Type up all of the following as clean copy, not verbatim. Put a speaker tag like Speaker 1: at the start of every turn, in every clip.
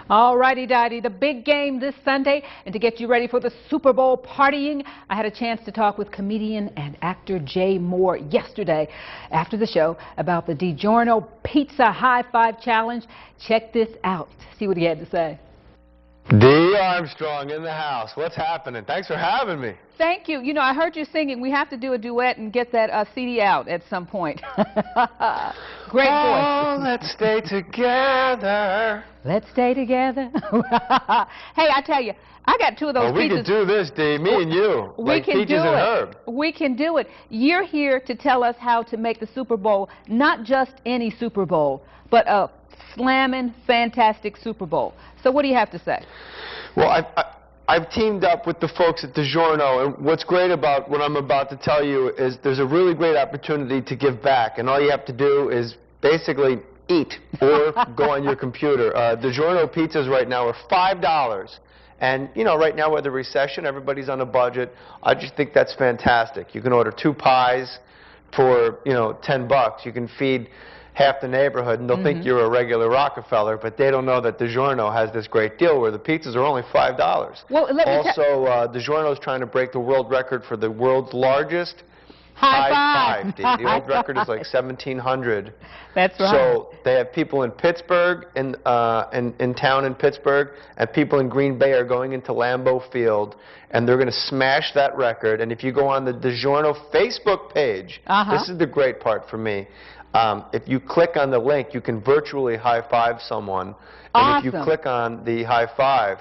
Speaker 1: All righty, Dottie, the big game this Sunday, and to get you ready for the Super Bowl partying, I had a chance to talk with comedian and actor Jay Mohr yesterday after the show about the DiGiorno Pizza High Five Challenge. Check this out. See what he had to say.
Speaker 2: Dee Armstrong in the house. What's happening? Thanks for having me.
Speaker 1: Thank you. You know, I heard you singing. We have to do a duet and get that CD out at some point. Great voice.
Speaker 2: Oh, let's stay together.
Speaker 1: Let's stay together. Hey, I tell you, I got two of those
Speaker 2: pizzas. We can do this, Dee, me and you.
Speaker 1: We can do it. We can do it. You're here to tell us how to make the Super Bowl not just any Super Bowl, but a slamming, fantastic Super Bowl. So what do you have to say?
Speaker 2: Well, I've teamed up with the folks at DiGiorno, and what's great about what I'm about to tell you is there's a really great opportunity to give back, and all you have to do is basically eat or go on your computer. DiGiorno pizzas right now are $5, and you know, right now with the recession, everybody's on a budget. I just think that's fantastic. You can order 2 pies for, you know, $10. You can feed half the neighborhood, and they'll think you're a regular Rockefeller, but they don't know that DiGiorno has this great deal where the pizzas are only $5.
Speaker 1: Well,
Speaker 2: also, DiGiorno is trying to break the world record for the world's largest
Speaker 1: high five.
Speaker 2: The world record is like 1,700.
Speaker 1: That's right.
Speaker 2: So they have people in Pittsburgh, in town in Pittsburgh, and people in Green Bay are going into Lambeau Field, and they're going to smash that record. And if you go on the DiGiorno Facebook page, this is the great part for me. If you click on the link, you can virtually high-five someone. And if you click on the high-five,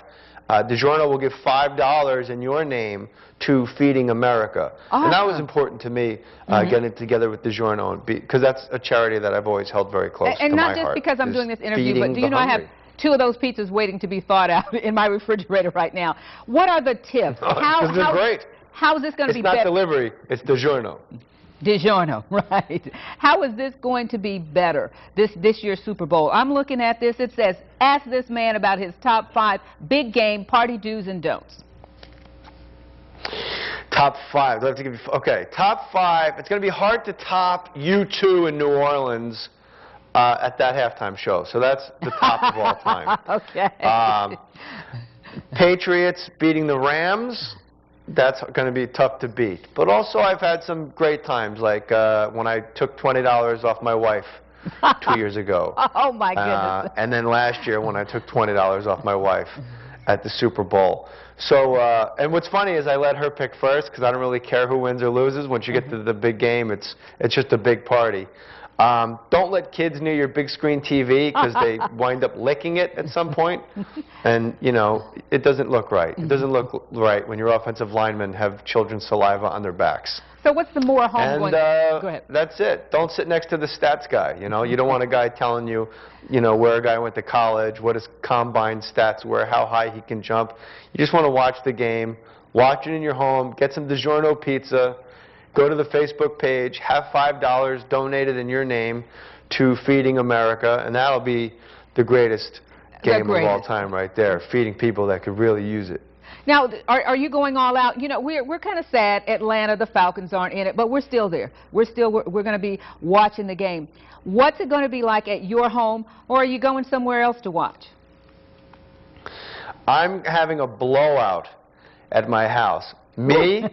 Speaker 2: DiGiorno will give $5 in your name to Feeding America. And that was important to me, getting together with DiGiorno, because that's a charity that I've always held very close to my heart.
Speaker 1: And not just because I'm doing this interview, but do you know I have 2 of those pizzas waiting to be thawed out in my refrigerator right now. What are the tips?
Speaker 2: Because they're great.
Speaker 1: How is this going to be better?
Speaker 2: It's not delivery, it's DiGiorno.
Speaker 1: DiGiorno, right. How is this going to be better, this year's Super Bowl? I'm looking at this. It says, ask this man about his top 5 big game party do's and don'ts.
Speaker 2: Top 5. Do I have to give you, okay, top 5. It's going to be hard to top U2 in New Orleans at that halftime show. So that's the top of all time.
Speaker 1: Okay.
Speaker 2: Patriots beating the Rams. That's going to be tough to beat. But also I've had some great times, like when I took $20 off my wife 2 years ago.
Speaker 1: Oh, my goodness.
Speaker 2: And then last year when I took $20 off my wife at the Super Bowl. So, and what's funny is I let her pick first because I don't really care who wins or loses. Once you get to the big game, it's just a big party. Don't let kids near your big screen TV because they wind up licking it at some point. And, you know, it doesn't look right. It doesn't look right when your offensive linemen have children's saliva on their backs.
Speaker 1: So what's the more homegoing? Go ahead.
Speaker 2: That's it. Don't sit next to the stats guy. You know, you don't want a guy telling you, you know, where a guy went to college, what his combine stats were, how high he can jump. You just want to watch the game, watch it in your home, get some DiGiorno pizza. Go to the Facebook page, have $5 donated in your name to Feeding America, and that'll be the greatest game of all time right there, feeding people that could really use it.
Speaker 1: Now, are you going all out? You know, we're kind of sad Atlanta, the Falcons aren't in it, but we're still there. We're going to be watching the game. What's it going to be like at your home, or are you going somewhere else to watch?
Speaker 2: I'm having a blowout at my house. Me,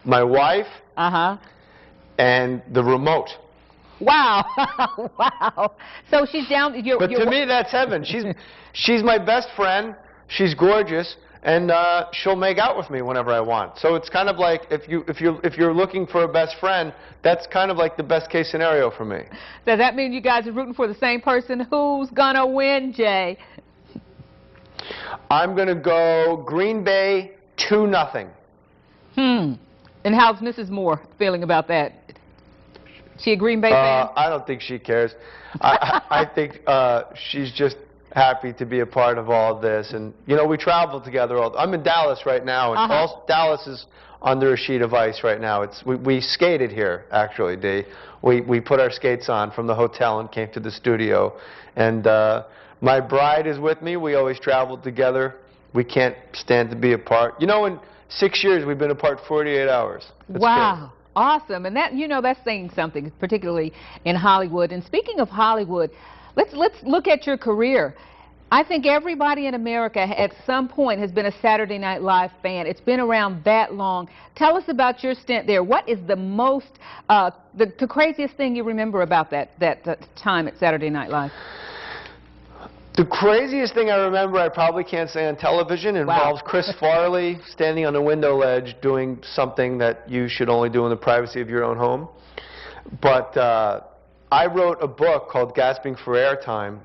Speaker 2: my wife, and the remote.
Speaker 1: Wow. Wow. So she's down.
Speaker 2: But to me, that's heaven. She's my best friend. She's gorgeous, and she'll make out with me whenever I want. So it's kind of like if you're looking for a best friend, that's kind of like the best case scenario for me.
Speaker 1: Does that mean you guys are rooting for the same person? Who's gonna win, Jay?
Speaker 2: I'm gonna go Green Bay 2-0.
Speaker 1: And how's Mrs. Mohr feeling about that? She a Green Bay fan?
Speaker 2: I don't think she cares. I think she's just happy to be a part of all of this. And, you know, we travel together. I'm in Dallas right now, and Dallas is under a sheet of ice right now. We skated here, actually, Dee. We put our skates on from the hotel and came to the studio. And my bride is with me. We always travel together. We can't stand to be apart. You know, in 6 years, we've been apart 48 hours. That's
Speaker 1: wow.
Speaker 2: Good.
Speaker 1: Awesome. And that, you know, that's saying something, particularly in Hollywood. And speaking of Hollywood, let's look at your career. I think everybody in America at some point has been a Saturday Night Live fan. It's been around that long. Tell us about your stint there. What is the most, the craziest thing you remember about that time at Saturday Night Live?
Speaker 2: The craziest thing I remember, I probably can't say on television, involves Chris Farley standing on a window ledge doing something that you should only do in the privacy of your own home. But I wrote a book called Gasping for Airtime.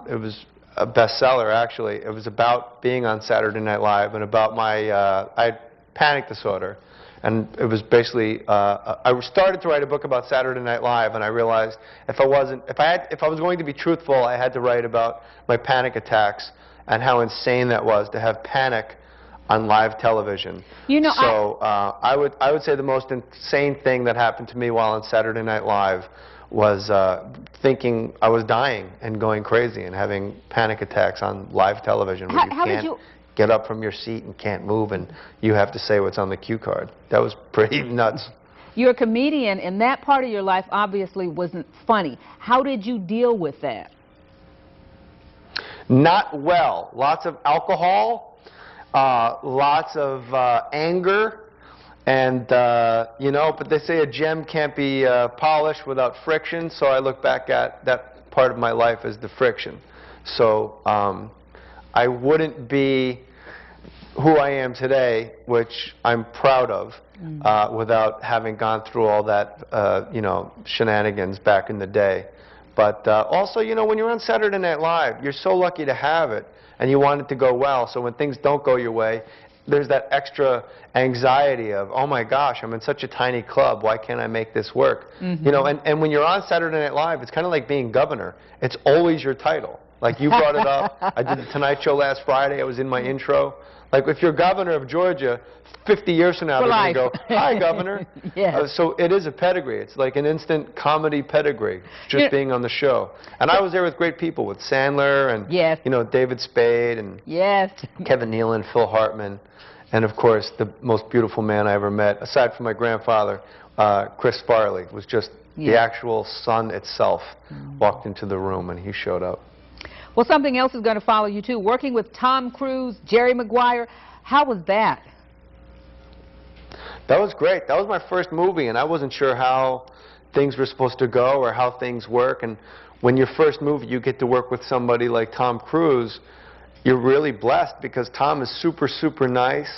Speaker 2: It was a bestseller, actually. It was about being on Saturday Night Live and about my I had panic disorder. And it was basically, I started to write a book about Saturday Night Live, and I realized if I was going to be truthful, I had to write about my panic attacks and how insane that was to have panic on live television.
Speaker 1: You know,
Speaker 2: so I would say the most insane thing that happened to me while on Saturday Night Live was thinking I was dying and going crazy and having panic attacks on live television.
Speaker 1: How did you
Speaker 2: get up from your seat and can't move, and you have to say what's on the cue card? That was pretty nuts.
Speaker 1: You're a comedian, and that part of your life obviously wasn't funny. How did you deal with that?
Speaker 2: Not well. Lots of alcohol, lots of anger, and you know, but they say a gem can't be polished without friction, so I look back at that part of my life as the friction. So I wouldn't be who I am today, which I'm proud of, without having gone through all that, you know, shenanigans back in the day. But also, you know, when you're on Saturday Night Live, you're so lucky to have it, and you want it to go well. So when things don't go your way, there's that extra anxiety of, oh my gosh, I'm in such a tiny club, why can't I make this work? You know, and when you're on Saturday Night Live, it's kind of like being governor. It's always your title. Like you brought it up. I did the Tonight Show last Friday. I was in my intro. Like if you're governor of Georgia, 50 years from now, they're going to go, hi, governor.
Speaker 1: Yes.
Speaker 2: So it is a pedigree. It's like an instant comedy pedigree, just being on the show. And I was there with great people, with Sandler and, you know, David Spade and Kevin Nealon, Phil Hartman, and, of course, the most beautiful man I ever met, aside from my grandfather, Chris Farley, was just the actual sun itself. Walked into the room and he showed up.
Speaker 1: Well, something else is going to follow you, too. Working with Tom Cruise, Jerry Maguire. How was that?
Speaker 2: That was great. That was my first movie, and I wasn't sure how things were supposed to go or how things work. And when your first movie, you get to work with somebody like Tom Cruise, you're really blessed because Tom is super, super nice.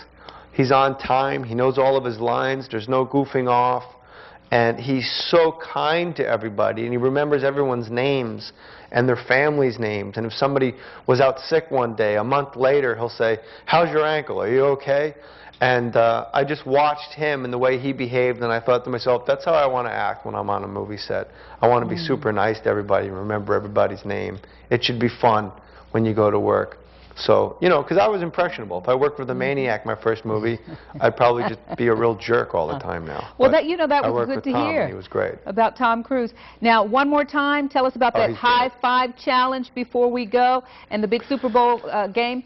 Speaker 2: He's on time. He knows all of his lines. There's no goofing off. And he's so kind to everybody, and he remembers everyone's names and their families' names. And if somebody was out sick one day, a month later, he'll say, how's your ankle? Are you okay? And I just watched him and the way he behaved, and I thought to myself, that's how I want to act when I'm on a movie set. I want to be super nice to everybody and remember everybody's name. It should be fun when you go to work. So, you know, because I was impressionable. If I worked with a maniac my first movie, I'd probably just be a real jerk all the time now.
Speaker 1: Well, that, you know, that was good to hear.
Speaker 2: He was great. About
Speaker 1: Tom Cruise. Now, one more time, tell us about that high five challenge before we go and the big Super Bowl game.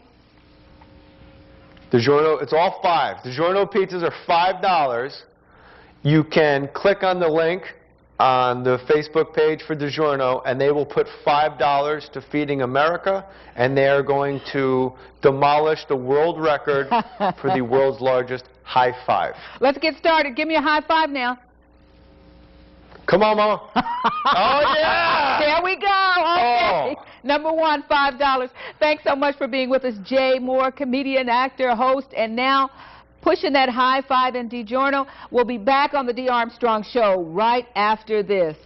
Speaker 2: DiGiorno, it's all $5. DiGiorno pizzas are $5. You can click on the link on the Facebook page for DiGiorno, and they will put $5 to Feeding America, and they are going to demolish the world record for the world's largest high five.
Speaker 1: Let's get started. Give me a high five now.
Speaker 2: Come on, Mama. Oh, yeah!
Speaker 1: There we go. Okay. Number one, $5. Thanks so much for being with us, Jay Mohr, comedian, actor, host, and now pushing that high five in DiGiorno. We'll be back on the Dee Armstrong Show right after this.